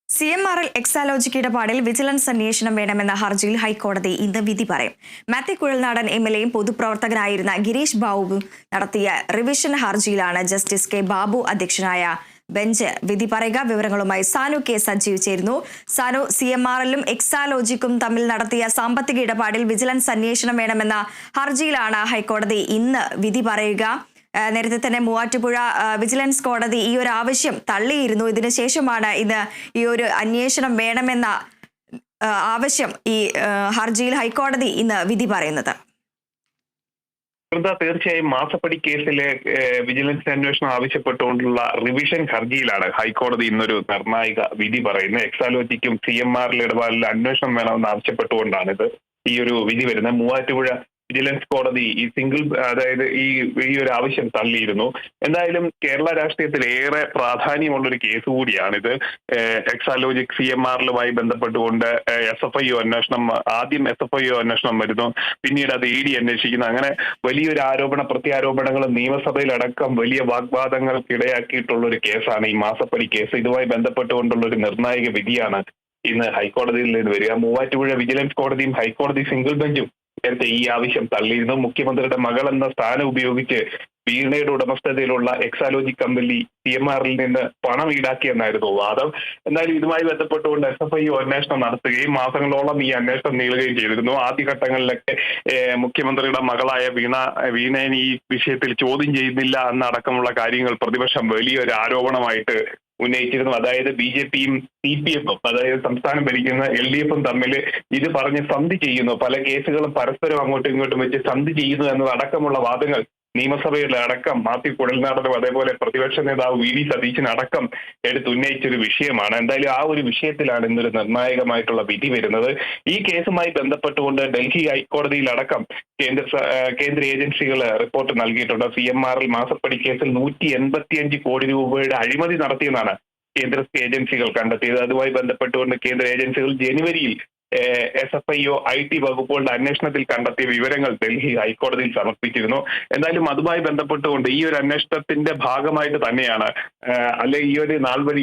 CMRL Exalogic ഇടപാടിൽ vigilance അന്വേഷണം വേണമെന്ന ഹർജിയിൽ ഹൈക്കോടതി ഇന്ന് വിധി പറയും. മാത്യു കുഴൽനാടൻ MLAയും പൊതുപ്രവർത്തകനായിരുന്ന ഗിരീഷ് ബാബു നടത്തിയ റിവിഷൻ ഹർജിയിലാണ് ജസ്റ്റിസ് കെ ബാബു അധ്യക്ഷനായ ബെഞ്ച് വിധി പറയുക. വിവരങ്ങളുമായി സാനു കെ സജീവ് ചേരുന്നു. സാനു, CMRLും എക്സാലോജിക്കും തമ്മിൽ നടത്തിയ സാമ്പത്തിക ഇടപാടിൽ വിജിലൻസ് അന്വേഷണം വേണമെന്ന ഹർജിയിലാണ് ഹൈക്കോടതി ഇന്ന് വിധി പറയുക. നേരത്തെ തന്നെ മൂവാറ്റുപുഴ വിജിലൻസ് കോടതി ഈ ഒരു ആവശ്യം തള്ളിയിരുന്നു. ഇതിനുശേഷമാണ് ഇന്ന് ഈ ഒരു അന്വേഷണം വേണമെന്ന ആവശ്യം ഈ ഹർജിയിൽ ഹൈക്കോടതി ഇന്ന് വിധി പറയുന്നത്. തീർച്ചയായും മാസപ്പടി കേസിലെ വിജിലൻസ് അന്വേഷണം ആവശ്യപ്പെട്ടുകൊണ്ടുള്ള റിവിഷൻ ഹർജിയിലാണ് ഹൈക്കോടതി ഇന്നൊരു നിർണായക വിധി പറയുന്നത്. എക്സാലോജിക്കും CMRL ഇടപാടിൽ അന്വേഷണം വേണമെന്ന് ആവശ്യപ്പെട്ടുകൊണ്ടാണ് ഈ ഒരു വിധി വരുന്നത്. മൂവാറ്റുപുഴ വിജിലൻസ് കോടതി ഈ അതായത് ഈ ഒരു ആവശ്യം തള്ളിയിരുന്നു. എന്തായാലും കേരള രാഷ്ട്രീയത്തിൽ ഏറെ പ്രാധാന്യമുള്ളൊരു കേസ് കൂടിയാണിത്. എക്സാലോജിക് CMRLുമായി ബന്ധപ്പെട്ടുകൊണ്ട് SFIO അന്വേഷണം, ആദ്യം SFIO അന്വേഷണം വരുന്നു, പിന്നീട് അത് ED അന്വേഷിക്കുന്നു. അങ്ങനെ വലിയൊരു പ്രത്യാരോപണങ്ങളും നിയമസഭയിലടക്കം വലിയ വാഗ്വാദങ്ങൾക്കിടയാക്കിയിട്ടുള്ള ഒരു കേസാണ് ഈ മാസപ്പടി കേസ്. ഇതുമായി ബന്ധപ്പെട്ടുകൊണ്ടുള്ള ഒരു നിർണായക വിധിയാണ് ഇന്ന് ഹൈക്കോടതിയിൽ നിന്ന് വരിക. മൂവാറ്റുപുഴ വിജിലൻസ് കോടതിയും ഹൈക്കോടതി സിംഗിൾ ബെഞ്ചും നേരത്തെ ഈ ആവശ്യം തള്ളിയിരുന്നു. മുഖ്യമന്ത്രിയുടെ മകൾ എന്ന സ്ഥാനം ഉപയോഗിച്ച് വീണയുടെ ഉടമസ്ഥതയിലുള്ള എക്സാലോജിക് കമ്പനി CMRLിൽ നിന്ന് പണം ഈടാക്കിയെന്നായിരുന്നു വാദം. എന്നാലും ഇതുമായി ബന്ധപ്പെട്ടുകൊണ്ട് SFIO അന്വേഷണം നടത്തുകയും മാസങ്ങളോളം ഈ അന്വേഷണം നീളുകയും ചെയ്തിരുന്നു. ആദ്യഘട്ടങ്ങളിലൊക്കെ മുഖ്യമന്ത്രിയുടെ മകളായ വീണയെ ഈ വിഷയത്തിൽ ചോദ്യം ചെയ്യുന്നില്ല എന്നടക്കമുള്ള കാര്യങ്ങൾ പ്രതിപക്ഷം വലിയൊരു ആരോപണമായിട്ട് ഉന്നയിച്ചിരുന്നു. അതായത് BJPയും CPFും, അതായത് സംസ്ഥാനം ഭരിക്കുന്ന LDFും തമ്മിൽ ഇത് പറഞ്ഞ് സന്ധി ചെയ്യുന്നു, പല കേസുകളും പരസ്പരം അങ്ങോട്ടും ഇങ്ങോട്ടും വെച്ച് സന്ധി ചെയ്യുന്നു എന്നതടക്കമുള്ള വാദങ്ങൾ നിയമസഭയുടെ അടക്കം മാത്യു കുഴൽനാടനും അതേപോലെ പ്രതിപക്ഷ നേതാവ് VD സതീശനടക്കം എടുത്തുന്നയിച്ചൊരു വിഷയമാണ്. എന്തായാലും ആ ഒരു വിഷയത്തിലാണ് ഇന്നൊരു നിർണായകമായിട്ടുള്ള വിധി വരുന്നത്. ഈ കേസുമായി ബന്ധപ്പെട്ടുകൊണ്ട് ഡൽഹി ഹൈക്കോടതിയിലടക്കം കേന്ദ്ര ഏജൻസികൾ റിപ്പോർട്ട് നൽകിയിട്ടുണ്ട്. CMRL മാസപ്പടി കേസിൽ 185 കോടി രൂപയുടെ അഴിമതി നടത്തിയെന്നാണ് കേന്ദ്ര ഏജൻസികൾ കണ്ടെത്തിയത്. അതുമായി ബന്ധപ്പെട്ടുകൊണ്ട് കേന്ദ്ര ഏജൻസികൾ ജനുവരിയിൽ SFIO IT വകുപ്പുകളുടെ അന്വേഷണത്തിൽ കണ്ടെത്തിയ വിവരങ്ങൾ ഡൽഹി ഹൈക്കോടതിയിൽ സമർപ്പിച്ചിരുന്നു. എന്തായാലും അതുമായി ബന്ധപ്പെട്ടുകൊണ്ട് ഈ ഒരു അന്വേഷണത്തിന്റെ ഭാഗമായിട്ട് തന്നെയാണ്,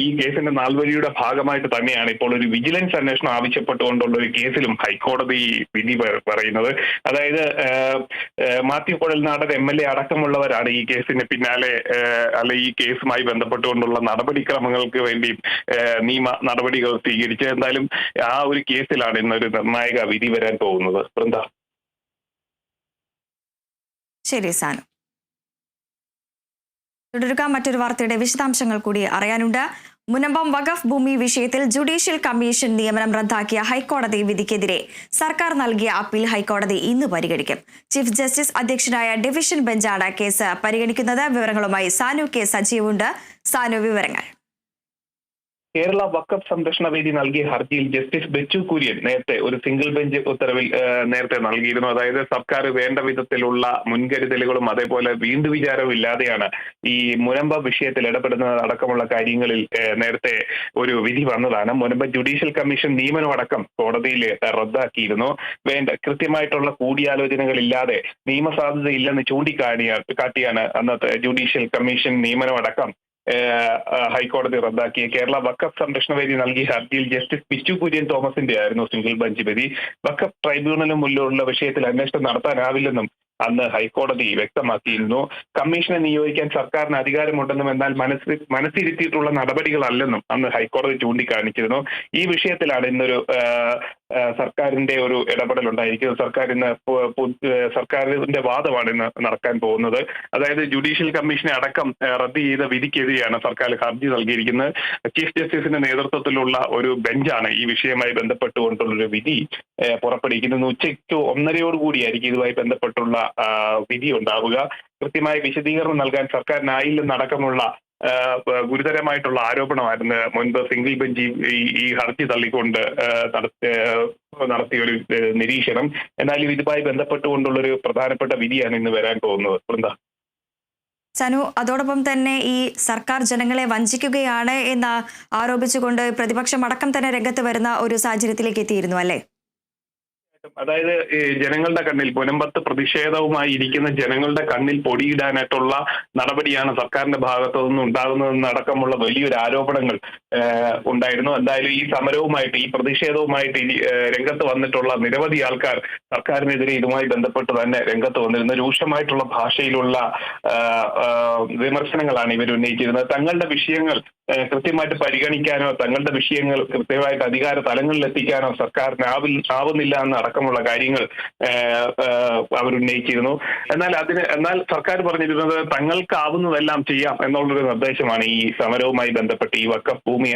ഈ കേസിന്റെ നാൾവഴിയുടെ ഭാഗമായിട്ട് തന്നെയാണ് ഇപ്പോൾ ഒരു വിജിലൻസ് അന്വേഷണം ആവശ്യപ്പെട്ടുകൊണ്ടുള്ള ഒരു കേസിലും ഹൈക്കോടതി വിധി പറയുന്നത്. അതായത് മാത്യു കുഴൽനാടൻ MLA അടക്കമുള്ളവരാണ് ഈ കേസിന് പിന്നാലെ ഈ കേസുമായി ബന്ധപ്പെട്ടുകൊണ്ടുള്ള നടപടിക്രമങ്ങൾക്ക് വേണ്ടി നിയമ നടപടികൾ സ്വീകരിച്ചത്. എന്തായാലും ആ ഒരു കേസിലാണ് ഇന്നൊരു നിർണായക വിധി വരാൻ പോകുന്നത്. വൃന്ദ. ശരി സാനു, തുടരുക. മറ്റൊരു വാർത്തയുടെ വിശദാംശങ്ങൾ കൂടി അറിയാനുണ്ട്. മുനമ്പം വഖഫ് ഭൂമി വിഷയത്തിൽ ജുഡീഷ്യൽ കമ്മീഷൻ നിയമനം റദ്ദാക്കിയ ഹൈക്കോടതി വിധിക്കെതിരെ സർക്കാർ നൽകിയ അപ്പീൽ ഹൈക്കോടതി ഇന്ന് പരിഗണിക്കും. ചീഫ് ജസ്റ്റിസ് അധ്യക്ഷനായ ഡിവിഷൻ ബെഞ്ചാണ് കേസ് പരിഗണിക്കുന്നത്. വിവരങ്ങളുമായി സാനു കെ സജീവുണ്ട്. സാനു, വിവരങ്ങൾ. കേരള വഖഫ് സംരക്ഷണ വേദി നൽകിയ ഹർജിയിൽ ജസ്റ്റിസ് ബെച്ചു കുര്യൻ നേരത്തെ ഒരു സിംഗിൾ ബെഞ്ച് ഉത്തരവിൽ നേരത്തെ നൽകിയിരുന്നു. അതായത് സർക്കാർ വേണ്ട വിധത്തിലുള്ള മുൻകരുതലുകളും അതേപോലെ വീണ്ടും വിചാരവും ഇല്ലാതെയാണ് ഈ മുനമ്പ വിഷയത്തിൽ ഇടപെടുന്നത് അടക്കമുള്ള കാര്യങ്ങളിൽ നേരത്തെ ഒരു വിധി വന്നതാണ്. മുനമ്പ ജുഡീഷ്യൽ കമ്മീഷൻ നിയമനം അടക്കം കോടതിയിൽ റദ്ദാക്കിയിരുന്നു. കൃത്യമായിട്ടുള്ള കൂടിയാലോചനകളില്ലാതെ നിയമസാധുത ഇല്ലെന്ന് ചൂണ്ടിക്കാട്ടിയാണ് അന്നത്തെ ജുഡീഷ്യൽ കമ്മീഷൻ നിയമനം അടക്കം ഹൈക്കോടതി റദ്ദാക്കിയ കേരള വഖഫ് സംരക്ഷണ വേദി നൽകിയ ഹർജിയിൽ ജസ്റ്റിസ് ബിച്ചു കുര്യൻ തോമസിന്റെ ആയിരുന്നു സിംഗിൾ ബെഞ്ച് വിധി. വഖഫ് ട്രൈബ്യൂണലിന് മുന്നിലുള്ള വിഷയത്തിൽ അന്വേഷണം നടത്താനാവില്ലെന്നും അന്ന് ഹൈക്കോടതി വ്യക്തമാക്കിയിരുന്നു. കമ്മീഷനെ നിയോഗിക്കാൻ സർക്കാരിന് അധികാരമുണ്ടെന്നും എന്നാൽ മനസ്സിരുത്തിയിട്ടുള്ള നടപടികളല്ലെന്നും അന്ന് ഹൈക്കോടതി ചൂണ്ടിക്കാണിച്ചിരുന്നു. ഈ വിഷയത്തിലാണ് ഇന്നൊരു സർക്കാരിന്റെ ഒരു ഇടപെടൽ ഉണ്ടായിരിക്കുന്നത്. സർക്കാരിന്റെ വാദമാണ് ഇന്ന് നടക്കാൻ പോകുന്നത്. അതായത് ജുഡീഷ്യൽ കമ്മീഷനെ അടക്കം റദ്ദ് ചെയ്ത വിധിക്കെതിരെയാണ് സർക്കാർ ഹർജി നൽകിയിരിക്കുന്നത്. ചീഫ് ജസ്റ്റിസിന്റെ നേതൃത്വത്തിലുള്ള ഒരു ബെഞ്ചാണ് ഈ വിഷയവുമായി ബന്ധപ്പെട്ടുകൊണ്ടുള്ളൊരു വിധി പുറപ്പെടുവിക്കുന്നത്. ഉച്ചയ്ക്ക് 1:30 ഇതുമായി ബന്ധപ്പെട്ടുള്ള വിധി ഉണ്ടാവുക. കൃത്യമായ വിശദീകരണം നൽകാൻ സർക്കാരിനായില്ലെന്നടക്കമുള്ള ഗുരുതരമായിട്ടുള്ള ആരോപണമായിരുന്നു മുൻപ് സിംഗിൾ ബെഞ്ച് ഈ ഹർജി തള്ളിക്കൊണ്ട് നടത്തിയൊരു നിരീക്ഷണം. എന്നാലും ഇതുമായി ബന്ധപ്പെട്ടുകൊണ്ടുള്ളൊരു പ്രധാനപ്പെട്ട വിധിയാണ് ഇന്ന് വരാൻ പോകുന്നത്. വൃന്ദ. സനു, അതോടൊപ്പം തന്നെ ഈ സർക്കാർ ജനങ്ങളെ വഞ്ചിക്കുകയാണ് എന്ന് ആരോപിച്ചുകൊണ്ട് പ്രതിപക്ഷം അടക്കം തന്നെ രംഗത്ത് വരുന്ന ഒരു സാഹചര്യത്തിലേക്ക് എത്തിയിരുന്നു അല്ലേ? അതായത് ജനങ്ങളുടെ കണ്ണിൽ മുനമ്പത്ത് പ്രതിഷേധവുമായി ഇരിക്കുന്ന ജനങ്ങളുടെ കണ്ണിൽ പൊടിയിടാനായിട്ടുള്ള നടപടിയാണ് സർക്കാരിന്റെ ഭാഗത്തു നിന്ന് ഉണ്ടാകുന്നതെന്ന് അടക്കമുള്ള വലിയൊരു ആരോപണങ്ങൾ ഉണ്ടായിരുന്നു. എന്തായാലും ഈ സമരവുമായിട്ട്, ഈ പ്രതിഷേധവുമായിട്ട് രംഗത്ത് വന്നിട്ടുള്ള നിരവധി ആൾക്കാർ സർക്കാരിനെതിരെ ഇതുമായി ബന്ധപ്പെട്ട് തന്നെ രംഗത്ത് വന്നിരുന്ന രൂക്ഷമായിട്ടുള്ള ഭാഷയിലുള്ള വിമർശനങ്ങളാണ് ഇവർ ഉന്നയിച്ചിരുന്നത്. തങ്ങളുടെ വിഷയങ്ങൾ കൃത്യമായിട്ട് പരിഗണിക്കാനോ തങ്ങളുടെ വിഷയങ്ങൾ കൃത്യമായിട്ട് അധികാര തലങ്ങളിൽ എത്തിക്കാനോ സർക്കാരിന് ആവുന്നില്ല എന്ന അടക്കമുള്ള കാര്യങ്ങൾ അവരുന്നയിച്ചിരുന്നു. എന്നാൽ സർക്കാർ പറഞ്ഞിരുന്നത് തങ്ങൾക്കാവുന്നതെല്ലാം ചെയ്യാം എന്നുള്ളൊരു നിർദ്ദേശമാണ് ഈ സമരവുമായി ബന്ധപ്പെട്ട്, ഈ വഖഫ് ഭൂമി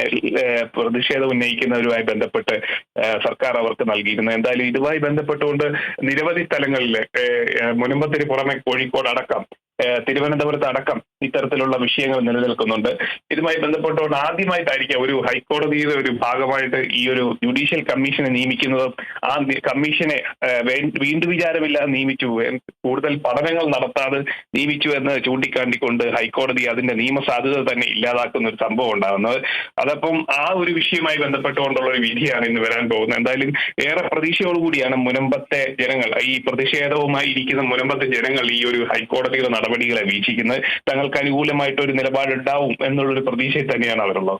പ്രതിഷേധം ഉന്നയിക്കുന്നവരുമായി ബന്ധപ്പെട്ട് സർക്കാർ അവർക്ക് നൽകിയിരുന്നത്. എന്തായാലും ഇതുമായി ബന്ധപ്പെട്ടുകൊണ്ട് നിരവധി സ്ഥലങ്ങളിൽ മുനമ്പത്തിന് പുറമെ കോഴിക്കോട് അടക്കം, തിരുവനന്തപുരത്ത് അടക്കം ഇത്തരത്തിലുള്ള വിഷയങ്ങൾ നിലനിൽക്കുന്നുണ്ട്. ഇതുമായി ബന്ധപ്പെട്ടുകൊണ്ട് ആദ്യമായിട്ടായിരിക്കും ഒരു ഹൈക്കോടതിയുടെ ഒരു ഭാഗമായിട്ട് ഈ ഒരു ജുഡീഷ്യൽ കമ്മീഷനെ നിയമിക്കുന്നതും ആ കമ്മീഷനെ വീണ്ടും വിചാരമില്ലാതെ നിയമിച്ചു, കൂടുതൽ പഠനങ്ങൾ നടത്താതെ നിയമിച്ചു എന്ന് ചൂണ്ടിക്കാട്ടിക്കൊണ്ട് ഹൈക്കോടതി അതിന്റെ നിയമസാധുത തന്നെ ഇല്ലാതാക്കുന്ന ഒരു സംഭവം ഉണ്ടാകുന്നത്. അതപ്പം ആ ഒരു വിഷയവുമായി ബന്ധപ്പെട്ടുകൊണ്ടുള്ള ഒരു വിധിയാണ് ഇന്ന് വരാൻ പോകുന്നത്. എന്തായാലും ഏറെ പ്രതീക്ഷയോടുകൂടിയാണ് മുനമ്പത്തെ ജനങ്ങൾ, ഈ പ്രതിഷേധവുമായി ഇരിക്കുന്ന മുനമ്പത്തെ ജനങ്ങൾ ഈ ഒരു ഹൈക്കോടതിയുടെ നടപടികളെ വീക്ഷിക്കുന്നത്. തങ്ങൾക്ക് അനുകൂലമായിട്ട് ഒരു നിലപാടുണ്ടാവും എന്നുള്ളൊരു പ്രതീക്ഷയിൽ തന്നെയാണ് അവരുള്ളത്.